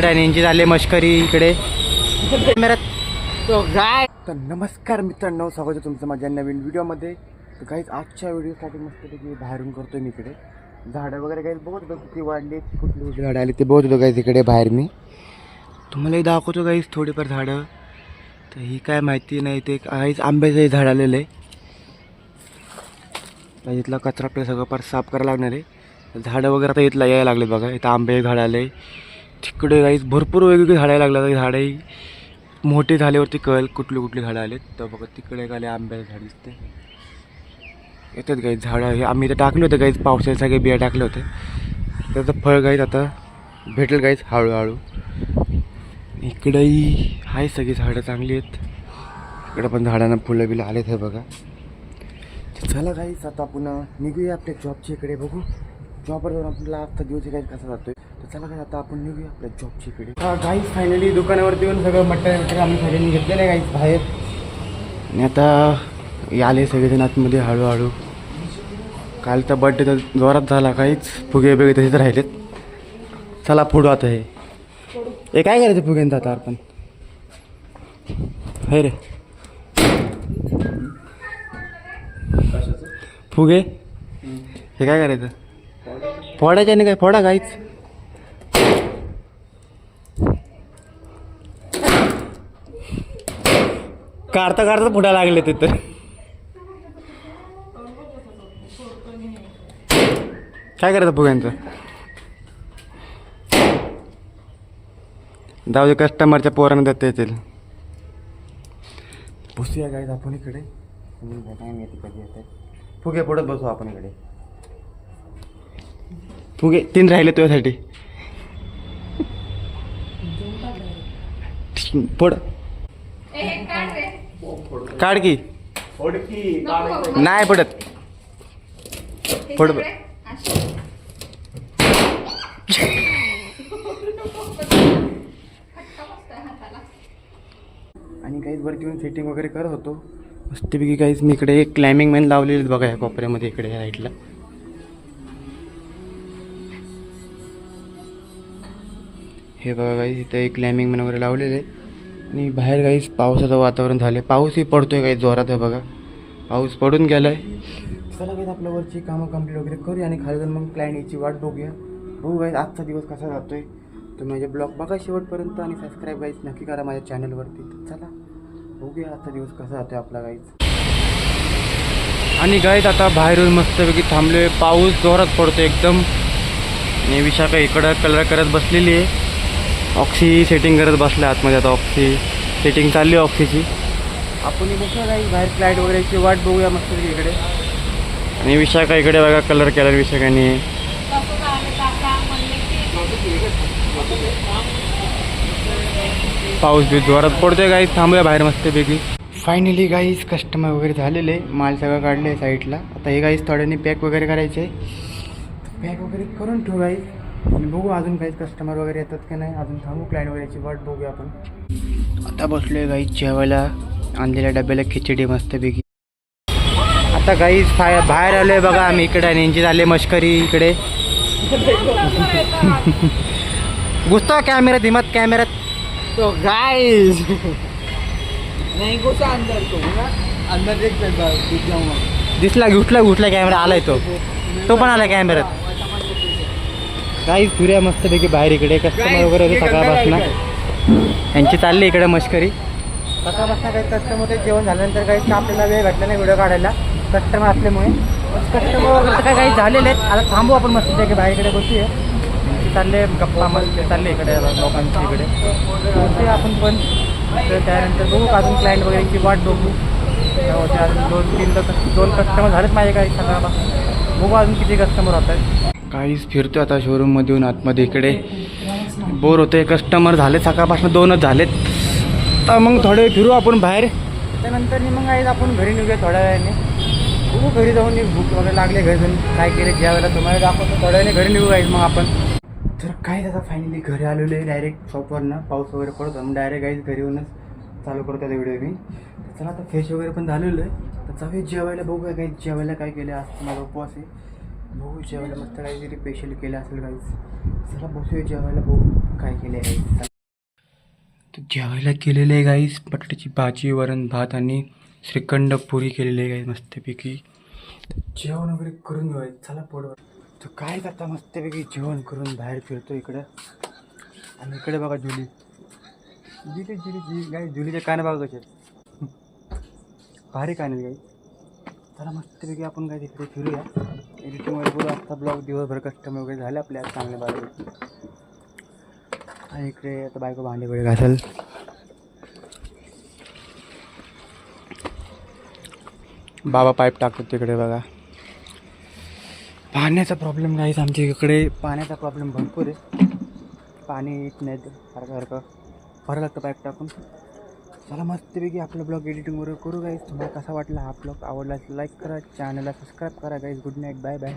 यांची झाले मश्करी इकडे तो गाय. तर नमस्कार मित्रांनो, स्वागत आहे तुमचं माझ्या नवीन व्हिडिओमध्ये. तर काहीच आजच्या व्हिडिओसाठी मस्तपैकी बाहेरून करतोय मी. इकडे झाडं वगैरे काही बघत होतो, किती वाढली, कुठली कुठली झाडं आली ते बघत होतो काही तिकडे बाहेर. मी तुम्हालाही दाखवतो काहीच थोडीफार झाडं. तर ही काय माहिती नाही, ते काहीच आंब्याचंही झाड आलेलं आहे. इथला कचरा आपल्याला सगळं फार साफ करायला लागणार आहे. झाडं वगैरे आता इथला यायला लागले बघा. इथं आंबे झाड आले, तिकडे काहीच भरपूर वेगवेगळी झाडं यायला लागतात. झाडंही मोठे झाल्यावरती कळेल कुठली कुठली झाडं आलेत. तर बघा तिकडे एक आले आंब्याचे झाड दिसते, येतात काही झाडं. हे आम्ही इथं टाकले होते काहीच, पावसाचे सगळे बिया टाकले होते. त्याचं फळ काहीच आता भेटेल काहीच हळूहळू. इकडेही आहे सगळी झाडं चांगली आहेत. इकडं पण झाडांना फुलं बिलं आलेत हे बघा. चला काहीच आता पुन्हा निघूया आपल्या जॉबच्या इकडे. बघू जॉबवर जाऊन आपल्याला आजचा दिवस काही कसा जातोय. तर चला काय आता आपण निघूया आपल्या जॉबच्या इकडे. गाईस फायनली दुकानावरती येऊन सगळं मटेरियल आम्ही सगळ्यांनी घेतलेलं आहे गाईस बाहेर. आणि आता आले सगळेजण आतमध्ये हळूहळू. कालचा बड्डे तर जोरात झाला, काहीच फुगे बिगे तसेच राहिलेत. चला फोडू आता. हे काय करायचं फुग्यांचं आता आपण? हे रे फुगे हे काय करायचं? फोडायचे नाही काय? फोडा काहीच. काढता काढता फुटा लागले तिथं. काय करायचं फुग्यांचं? जाऊ दे, कस्टमरच्या पोरांना देता येतील. बसूया गाईज आपण इकडे. काय माहिती कधी येते फुगे फोडत बसू आपण इकडे. फुगे 3 राहिले तुझ्यासाठी. फोड काढ की. नाही पडत. फोड. आणि काहीच वरती येऊन सेटिंग वगैरे करत होतो मस्तपैकी. काहीच मी इकडे एक क्लाइम्बिंग मॅन लावलेले बघा ह्या कोपऱ्यामध्ये, इकडे ह्या साईडला. हे बघा काही इथं एक क्लाइम्बिंग मॅन वगैरे लावलेले. आणि बाहेर काहीच पावसाचं वातावरण झालं, पाऊसही पडतोय काही जोरात आहे बघा. पाऊस पडून गेलाय. चला काही आपल्या वरची कामं कंप्लीट वगैरे करूया आणि खाली जाऊन मग क्लायंटची वाट बघूया. बघू काही आजचा दिवस कसा जातोय. तुम्ही माझे ब्लॉग बघा शेवटपर्यंत आणि सबस्क्राईब गाईज नक्की करा माझ्या चॅनलवरती. चला बघूया आजचा दिवस कसा जातोय आपला गाईज. आणि गाईज आता बाहेरून मस्तपैकी थांबले, पाऊस जोरात पडतो एकदम. आणि विशाखा इकडं कलर करत बसलेली आहे, ऑक्सी सेटिंग करत बसल्या आतमध्ये. आता ऑक्सी सेटिंग चालली आहे ऑक्सीची. आपण बघूया काही बाहेर फ्लाईट वगैरेची वाट बघूया मस्तपैकी इकडे. आणि विशाखा इकडे बघा कलर केला विशाखाने. पाऊस बी जोरात पडतोय गाईज. थांबूया बाहेर मस्तपैकी. फायनली गाईज कस्टमर वगैरे झालेले, माल सगळं काढले साईडला. आता हे गाईज थोड्याने पॅक वगैरे करायचे. पॅक वगैरे करून ठेवू गाईज. आणि बघू अजून काही कस्टमर वगैरे येतात की नाही. अजून थांबू क्लायंट वगैरेची वाट बघूया आपण. आता बसलोय गाईज जेवायला. आणलेल्या डब्याला खिचडी मस्तपैकी. आता गाईज बाहेर आलोय बघा आम्ही इकडे. आणि यांची झाले मश्करी इकडे. घुसतो कॅमेरा धीमत कॅमेऱ्यात तो गाईज. नहीं घुसा अंदर तो अंदर देख दिसला घुसला कॅमेरा आलाय तो पण आला कॅमेऱ्यात. काही फिरूया मस्तपैकी बाहेर इकडे. कस्टमर वगैरे होते सकाळपासून, यांची चालली इकडे मश्करी. सकाळपासून काही कस्टमर होते. जेवण झाल्यानंतर काही आपल्याला वेळ भेटला नाही व्हिडिओ काढायला कस्टमर असल्यामुळे. कस्टमर वगैरे काही झालेले आहेत. आता थांबू आपण मस्तपैकी बाहेर इकडे बसूया. चालले गप्पा मस्त चालले इकडे लोकांची इकडे बसूया आपण पण. तर त्यानंतर बघू अजून क्लायंट वगैरेची वाट बघू. अजून 2 कस्टमर झालेत माझे काही सकाळपासून. बघू अजून किती कस्टमर होत आहेत. काहीच फिरतो आता शोरूममध्ये येऊन आतमध्ये इकडे. बोर होते, कस्टमर झाले सकाळपासून 2च झालेत. तर मग थोडे फिरू आपण बाहेर. त्यानंतर मग आहे आपण घरी निघूया थोड्या वेळाने. बघू घरी जाऊन भूक वगैरे लागले, घरी जाऊन काय केले ज्यावेळेला तुम्हाला दाखवतो. थोड्या वेळाने घरी निघू गाईज मग आपण. तर काय आता फायनली घरी आलेलो आहे डायरेक्ट शॉपवरनं. पाऊस वगैरे पडतो मग डायरेक्ट गाईज घरी येऊनच चालू करतो त्याचा व्हिडिओ मी. चला आता फ्रेश वगैरे पण झालेलं आहे. तर जाऊया जेवायला. बघूया काही जेवायला काय केलं. आज माझा उपवास आहे. बघू जेवायला मस्त काहीतरी स्पेशल केलं असेल काहीच. चला बसूया जेवायला. बघू काय केले आहे तर जेवायला केलेलं आहे गाईस बटाट्याची भाजी वरण भात आणि श्रीखंड पुरी केलेली आहे गाईस मस्तपैकी. तर जेवण वगैरे करून घेऊ चला पोटवर. तर काय करता मस्तपैकी जेवण करून बाहेर फिरतो इकडं. आणि इकडे बघा जुली गाई जुलीचे कान बघा कसे भारी कान आहेत गाई. चला मस्तपैकी आपण काय तिकडे फिरूया एडिटिंग वगैरे करू. आत्ता ब्लॉग दिवसभर कस्टमर वगैरे झाले आपल्या चांगले बाजू. आणि इकडे आता बायको भांडे वगैरे घासेल. बाबा पाईप टाकतो तिकडे बघा. पाण्याचा प्रॉब्लेम नाहीच आमच्या इकडे. पाण्याचा प्रॉब्लेम भरपूर आहे. पाणी येत नाही सारखं भरावं लागतं पाईप टाकून. चला मस्तपैकी आपला ब्लॉग एडिटिंग वगैरे करू गाईज. तुम्हाला कसा वाटला हा ब्लॉग आवडला लाईक करा चॅनलला सबस्क्राईब करा guys. Good night bye bye.